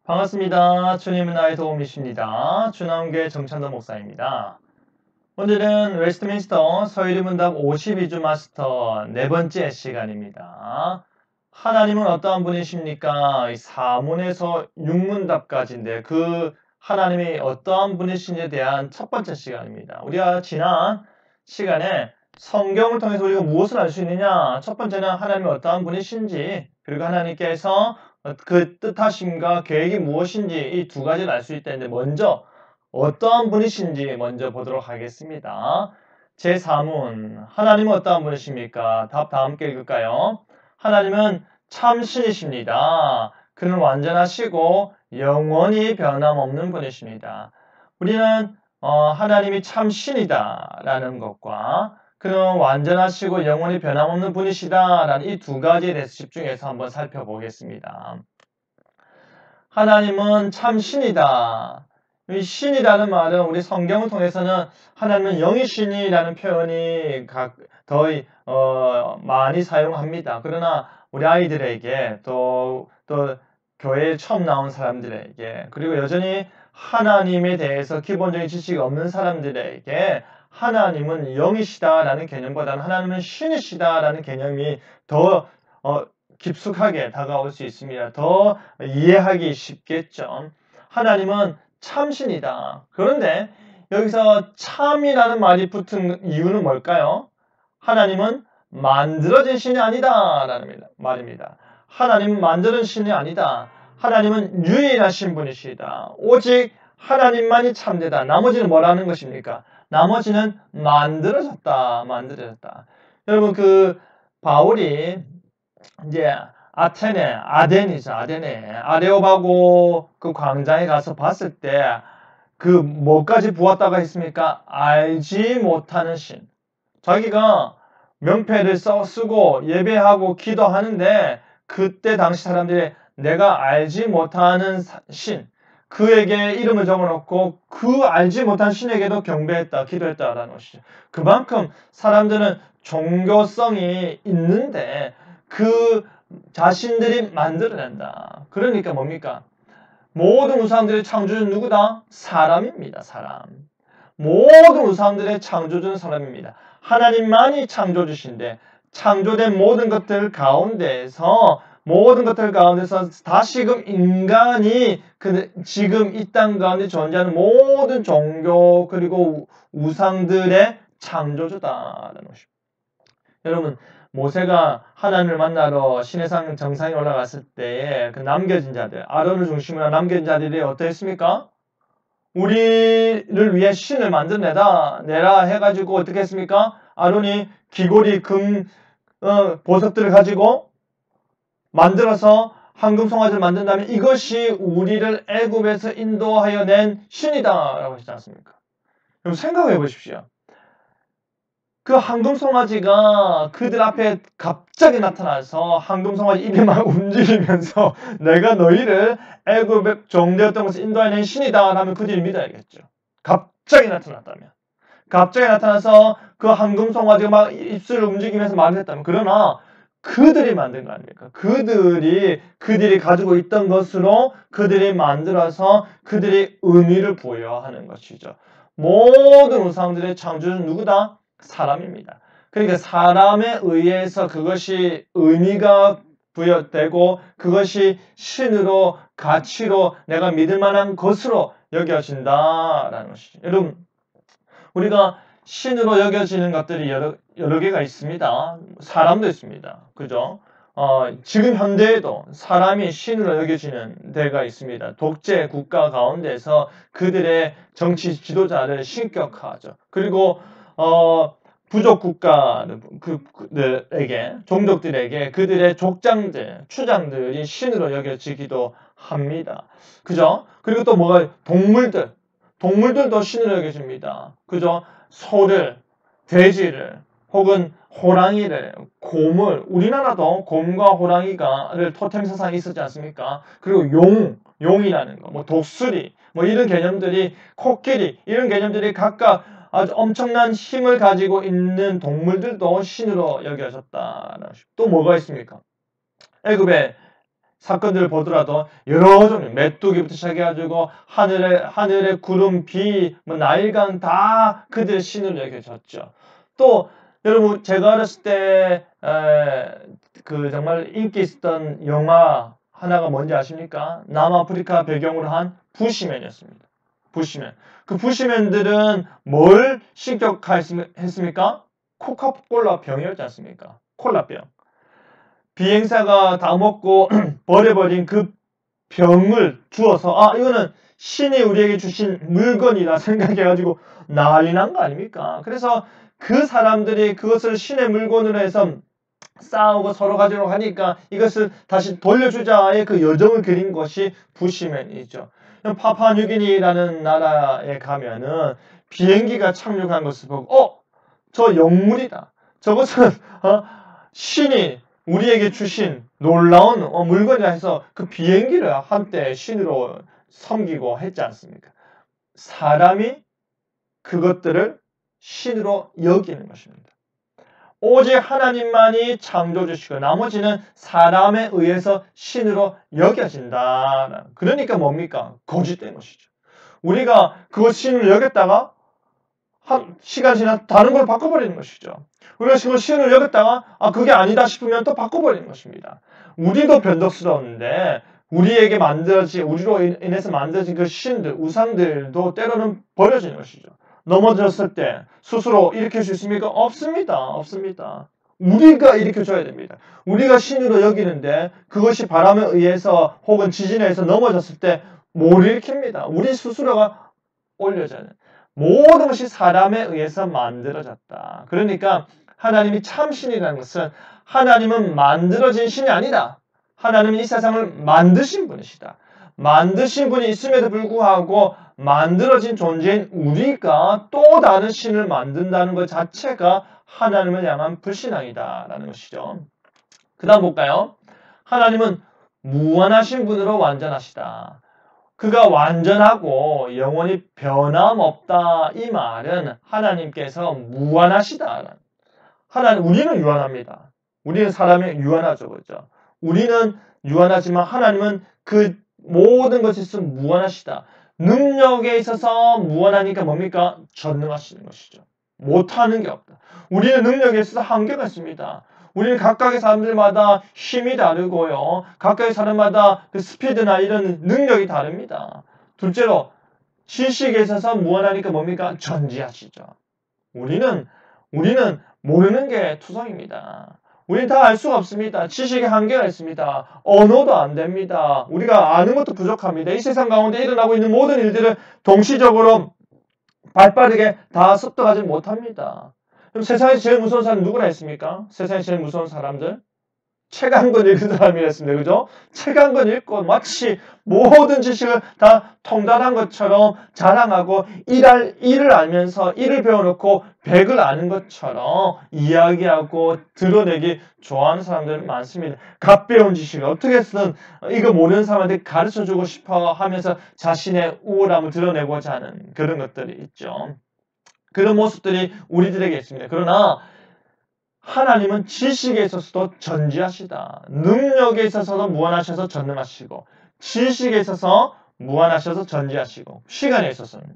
반갑습니다. 주님은 나의 도움이십니다. 주남교회 정찬도 목사입니다. 오늘은 웨스트민스터 서유리문답 52주 마스터 네 번째 시간입니다. 하나님은 어떠한 분이십니까? 사문에서 6문답까지인데 그 하나님이 어떠한 분이신지에 대한 첫 번째 시간입니다. 우리가 지난 시간에 성경을 통해서 우리가 무엇을 알 수 있느냐? 첫 번째는 하나님이 어떠한 분이신지, 그리고 하나님께서 그 뜻하심과 계획이 무엇인지 이 두 가지를 알 수 있다는데, 먼저 어떠한 분이신지 먼저 보도록 하겠습니다. 제4문, 하나님은 어떠한 분이십니까? 답 다 함께 읽을까요? 하나님은 참신이십니다. 그는 완전하시고 영원히 변함없는 분이십니다. 우리는 하나님이 참신이다 라는 것과 그는 완전하시고 영원히 변함없는 분이시다 라는 이 두 가지에 대해서 집중해서 한번 살펴보겠습니다. 하나님은 참신이다. 이 신이라는 말은 우리 성경을 통해서는 하나님은 영이신이라는 표현이 더 많이 사용합니다. 그러나 우리 아이들에게 또 교회에 처음 나온 사람들에게, 그리고 여전히 하나님에 대해서 기본적인 지식이 없는 사람들에게 하나님은 영이시다라는 개념보다는 하나님은 신이시다라는 개념이 더 깊숙하게 다가올 수 있습니다. 더 이해하기 쉽겠죠. 하나님은 참신이다. 그런데 여기서 참이라는 말이 붙은 이유는 뭘까요? 하나님은 만들어진 신이 아니다 라는 말입니다. 하나님은 만드는 신이 아니다. 하나님은 유일하신 분이시다. 오직 하나님만이 참되다. 나머지는 뭐라는 것입니까? 나머지는 만들어졌다. 여러분, 바울이 이제 아테네 아레오바고 그 광장에 가서 봤을 때 뭐까지 보았다가 했습니까? 알지 못하는 신. 자기가 명패를 쓰고 예배하고 기도하는데 그때 당시 사람들이 내가 알지 못하는 신, 그에게 이름을 적어놓고 그 알지 못한 신에게도 경배했다, 기도했다라는 것이죠. 그만큼 사람들은 종교성이 있는데 그 자신들이 만들어낸다. 그러니까 뭡니까? 모든 우상들의 창조주는 누구다? 사람입니다. 사람. 모든 우상들의 창조주는 사람입니다. 하나님만이 창조주신데 창조된 모든 것들 가운데서 다시금 인간이 지금 이 땅 가운데 존재하는 모든 종교 그리고 우상들의 창조주다라는 것입니다. 여러분, 모세가 하나님을 만나러 시내산 정상에 올라갔을 때에 그 남겨진 자들, 아론을 중심으로 한 남겨진 자들이 어떠했습니까? 우리를 위해 신을 내라 해가지고 어떻게 했습니까? 아론이 귀고리 보석들을 가지고 만들어서 황금 송아지를 만든다면 이것이 우리를 애굽에서 인도하여 낸 신이다 라고 하시지 않습니까? 여러분, 생각해 보십시오. 그 황금 송아지가 그들 앞에 갑자기 나타나서 황금 송아지 입이 막 움직이면서 내가 너희를 애굽에 종되었던 곳에 인도하는 신이다 하면 그들이 믿어야겠죠. 갑자기 나타났다면. 갑자기 나타나서 그 황금 송아지가 막 입술을 움직이면서 말을 했다면. 그러나 그들이 만든 거 아닙니까? 그들이 가지고 있던 것으로 그들이 만들어서 그들이 의미를 부여하는 것이죠. 모든 우상들의 창조주는 누구다? 사람입니다. 그러니까 사람에 의해서 그것이 의미가 부여되고 그것이 신으로 가치로 내가 믿을 만한 것으로 여겨진다라는 것이죠. 여러분, 우리가 신으로 여겨지는 것들이 여러 개가 있습니다. 사람도 있습니다. 그죠? 지금 현대에도 사람이 신으로 여겨지는 데가 있습니다. 독재 국가 가운데서 그들의 정치 지도자를 신격화하죠. 그리고 부족 국가들에게, 종족들에게 그들의 추장들이 신으로 여겨지기도 합니다. 그죠? 그리고 또 동물들도 신으로 여겨집니다. 그죠? 소를, 돼지를, 혹은 호랑이를, 곰을, 우리나라도 곰과 호랑이를 토템 사상이 있었지 않습니까? 그리고 용이라는 거, 독수리, 이런 개념들이, 코끼리, 이런 개념들이 각각 아주 엄청난 힘을 가지고 있는 동물들도 신으로 여겨졌다. 또 뭐가 있습니까? 애굽에 사건들을 보더라도 여러 종류, 메뚜기부터 시작해가지고 하늘의 구름, 비, 뭐 나일강 다 그들의 신으로 여겨졌죠. 또 여러분 제가 어렸을 때 그 정말 인기 있었던 영화 하나가 뭔지 아십니까? 남아프리카 배경으로 한 부시맨이었습니다. 부시맨. 그 부시맨들은 뭘 실격했습니까? 코카콜라 병이었지 않습니까? 콜라병. 비행사가 다 먹고 버려버린 그 병을 주어서 이거는 신이 우리에게 주신 물건이다 생각해가지고 난리 난 거 아닙니까? 그래서 그 사람들이 그것을 신의 물건으로 해서 싸우고 서로 가지려고 하니까 이것을 다시 돌려주자의 그 여정을 그린 것이 부시맨이죠. 파푸아뉴기니라는 나라에 가면은 비행기가 착륙한 것을 보고 저 영물이다. 저것은 신이 우리에게 주신 놀라운 물건이라 해서 그 비행기를 한때 신으로 섬기고 했지 않습니까? 사람이 그것들을 신으로 여기는 것입니다. 오직 하나님만이 창조주시고 나머지는 사람에 의해서 신으로 여겨진다. 그러니까 뭡니까? 거짓된 것이죠. 우리가 그것 신으로 여겼다가 한 시간 지나 다른 걸 바꿔버리는 것이죠. 우리가 지금 신을 여겼다가 그게 아니다 싶으면 또 바꿔버리는 것입니다. 우리도 변덕스러운데 우리에게 만들어진 우리로 인해서 만들어진 그 신들, 우상들도 때로는 버려지는 것이죠. 넘어졌을 때 스스로 일으킬 수 있습니까? 없습니다. 없습니다. 우리가 일으켜줘야 됩니다. 우리가 신으로 여기는데 그것이 바람에 의해서 혹은 지진에 의해서 넘어졌을 때 못 일으킵니다. 우리 스스로가 올려져야 돼요. 모든 것이 사람에 의해서 만들어졌다. 그러니까 하나님이 참신이라는 것은 하나님은 만들어진 신이 아니다. 하나님은 이 세상을 만드신 분이시다. 만드신 분이 있음에도 불구하고 만들어진 존재인 우리가 또 다른 신을 만든다는 것 자체가 하나님을 향한 불신앙이다라는 것이죠. 그 다음 볼까요? 하나님은 무한하신 분으로 완전하시다. 그가 완전하고 영원히 변함없다. 이 말은 하나님께서 무한하시다. 우리는 유한합니다. 우리는 사람이 유한하죠. 그렇죠? 우리는 유한하지만 하나님은 그 모든 것에 있어서 무한하시다. 능력에 있어서 무한하니까 뭡니까? 전능하시는 것이죠. 못하는 게 없다. 우리는 능력에 있어서 한계가 있습니다. 우리는 각각의 사람들마다 힘이 다르고요. 각각의 사람마다 그 스피드나 이런 능력이 다릅니다. 둘째로 지식에 있어서 무한하니까 뭡니까? 전지하시죠. 우리는 모르는 게 투성입니다. 우리는 다 알 수가 없습니다. 지식의 한계가 있습니다. 언어도 안 됩니다. 우리가 아는 것도 부족합니다. 이 세상 가운데 일어나고 있는 모든 일들을 동시적으로 발빠르게 다 습득하지 못합니다. 그럼 세상에서 제일 무서운 사람 누구라 했습니까? 세상에서 제일 무서운 사람들? 책 한 권 읽은 사람이랬습니다. 그죠? 책 한 권 읽고 마치 모든 지식을 다 통달한 것처럼 자랑하고 일을 알면서 일을 배워놓고 100을 아는 것처럼 이야기하고 드러내기 좋아하는 사람들은 많습니다. 갓 배운 지식을 어떻게든 이거 모르는 사람한테 가르쳐주고 싶어 하면서 자신의 우월함을 드러내고자 하는 그런 것들이 있죠. 그런 모습들이 우리들에게 있습니다. 그러나 하나님은 지식에 있어서도 전지하시다. 능력에 있어서도 무한하셔서 전능하시고 지식에 있어서 무한하셔서 전지하시고 시간에 있어서는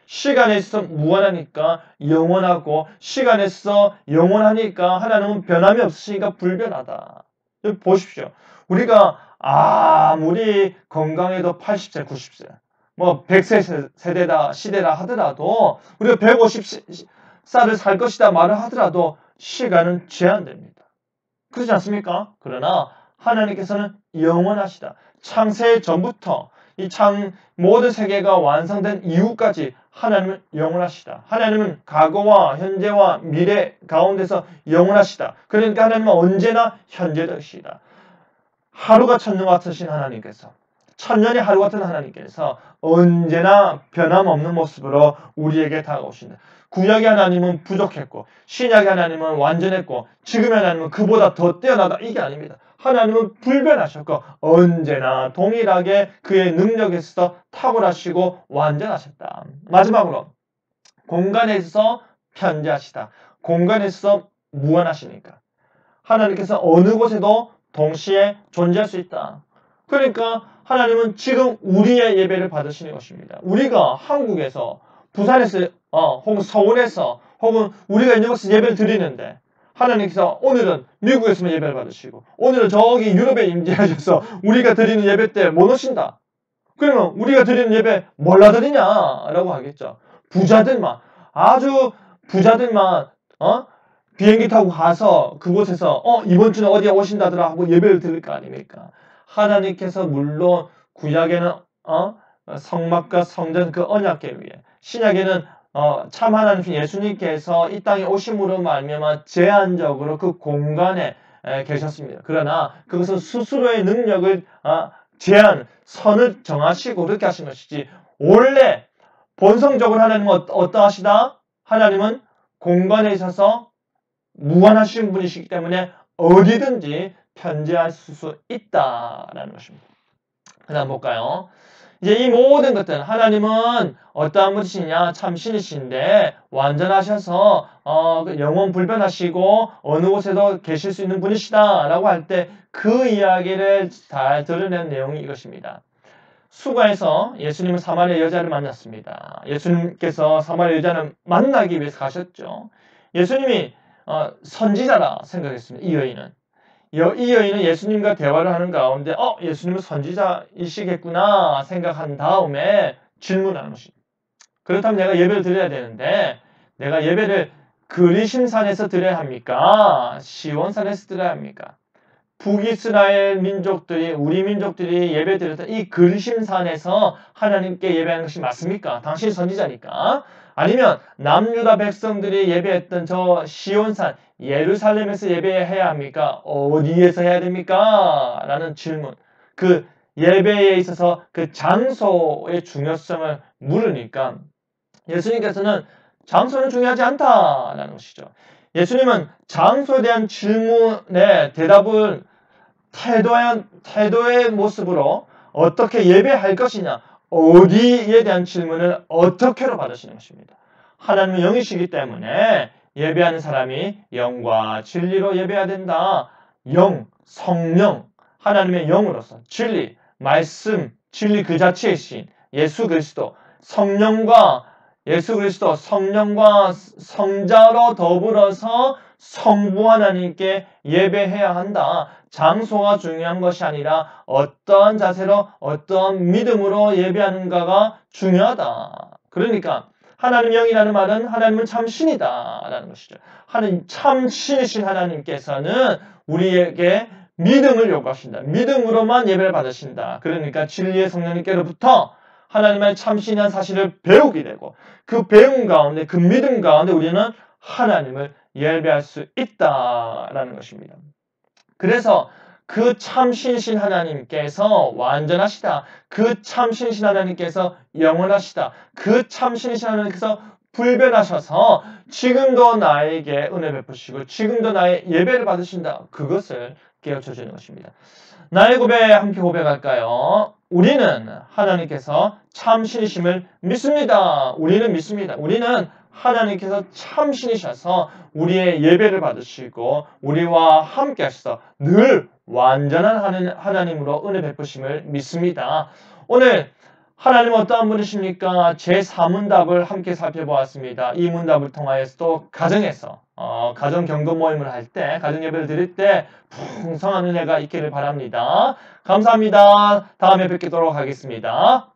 시간에 있어 무한하니까 영원하고 시간에 있어 영원하니까 하나님은 변함이 없으시니까 불변하다. 여기 보십시오. 우리가 아무리 건강해도 80세, 90세 뭐 100세 세대다 시대라 하더라도 우리가 150살을 살 것이다 말을 하더라도 시간은 제한됩니다. 그렇지 않습니까? 그러나 하나님께서는 영원하시다. 창세 전부터 이 모든 세계가 완성된 이후까지 하나님은 영원하시다. 하나님은 과거와 현재와 미래 가운데서 영원하시다. 그러니까 하나님은 언제나 현재되시다. 하루가 천년 같으신 하나님께서 천년이 하루 같은 하나님께서 언제나 변함없는 모습으로 우리에게 다가오신다. 구약의 하나님은 부족했고 신약의 하나님은 완전했고 지금의 하나님은 그보다 더 뛰어나다. 이게 아닙니다. 하나님은 불변하셨고 언제나 동일하게 그의 능력에 있어서 탁월하시고 완전하셨다. 마지막으로 공간에 있어서 편재하시다. 공간에 있어서 무한하시니까 하나님께서 어느 곳에도 동시에 존재할 수 있다. 그러니까 하나님은 지금 우리의 예배를 받으시는 것입니다. 우리가 한국에서, 부산에서, 혹은 서울에서, 혹은 우리가 있는 곳에서 예배를 드리는데 하나님께서 오늘은 미국에서만 예배를 받으시고 오늘은 저기 유럽에 임재하셔서 우리가 드리는 예배 때 못 오신다. 그러면 우리가 드리는 예배 뭘라 드리냐라고 하겠죠. 부자들만, 아주 부자들만 비행기 타고 가서 그곳에서 이번 주는 어디에 오신다더라 하고 예배를 드릴 거 아닙니까? 하나님께서 물론 구약에는 성막과 성전 그 언약궤 위에, 신약에는 참 하나님 예수님께서 이 땅에 오심으로 말미암아 제한적으로 그 공간에 계셨습니다. 그러나 그것은 스스로의 능력을 제한, 선을 정하시고 그렇게 하신 것이지, 원래 본성적으로 하나님은 어떠하시다? 하나님은 공간에 있어서 무한하신 분이시기 때문에 어디든지 편재할 수 있다라는 것입니다. 그 다음 볼까요? 이제 이 모든 것들, 하나님은 어떠한 분이시냐? 참 신이신데 완전하셔서 영원 불변하시고 어느 곳에도 계실 수 있는 분이시다 라고 할 때 그 이야기를 잘 드러낸 내용이 이것입니다. 수가에서 예수님은 사마리아 여자를 만났습니다. 예수님께서 사마리아 여자를 만나기 위해서 가셨죠. 예수님이 선지자라 생각했습니다. 이 여인은. 이 여인은 예수님과 대화를 하는 가운데 예수님은 선지자이시겠구나 생각한 다음에 질문하는 것입니다. 그렇다면 내가 예배를 드려야 되는데 내가 예배를 그리심산에서 드려야 합니까? 시온산에서 드려야 합니까? 북이스라엘 민족들이, 우리 민족들이 예배 드렸던 이 그리심산에서 하나님께 예배하는 것이 맞습니까? 당신이 선지자니까. 아니면 남유다 백성들이 예배했던 저 시온산, 예루살렘에서 예배해야 합니까? 어디에서 해야 됩니까? 라는 질문. 그 예배에 있어서 그 장소의 중요성을 물으니까 예수님께서는 장소는 중요하지 않다라는 것이죠. 예수님은 장소에 대한 질문에 대답을 태도의 모습으로 어떻게 예배할 것이냐, 어디에 대한 질문을 어떻게로 받으시는 것입니다. 하나님은 영이시기 때문에 예배하는 사람이 영과 진리로 예배해야 된다. 영, 성령, 하나님의 영으로서 진리, 말씀, 진리 그 자체이신 예수 그리스도, 성령과 예수 그리스도, 성령과 성자로 더불어서 성부 하나님께 예배해야 한다. 장소가 중요한 것이 아니라 어떠한 자세로, 어떠한 믿음으로 예배하는가가 중요하다. 그러니까 하나님 영이라는 말은 하나님은 참 신이다 라는 것이죠. 하나님 참 신이신 하나님께서는 우리에게 믿음을 요구하신다. 믿음으로만 예배를 받으신다. 그러니까 진리의 성령님께로부터 하나님의 참신한 사실을 배우게 되고 그 배움 가운데, 그 믿음 가운데 우리는 하나님을 예배할 수 있다라는 것입니다. 그래서 그 참신신 하나님께서 완전하시다. 그 참신신 하나님께서 영원하시다. 그 참신신 하나님께서 불변하셔서 지금도 나에게 은혜 베푸시고 지금도 나의 예배를 받으신다. 그것을 깨우쳐 주는 것입니다. 나의 고백 함께 고백할까요? 우리는 하나님께서 참신이심을 믿습니다. 우리는 믿습니다. 우리는 하나님께서 참신이셔서 우리의 예배를 받으시고 우리와 함께 하셔서 늘 완전한 하나님으로 은혜 베푸심을 믿습니다. 오늘 하나님은 어떠한 분이십니까? 제4문답을 함께 살펴보았습니다. 이 문답을 통하여서 또 가정에서 가정 경도 모임을 할 때, 가정 예배를 드릴 때 풍성한 은혜가 있기를 바랍니다. 감사합니다. 다음에 뵙도록 하겠습니다.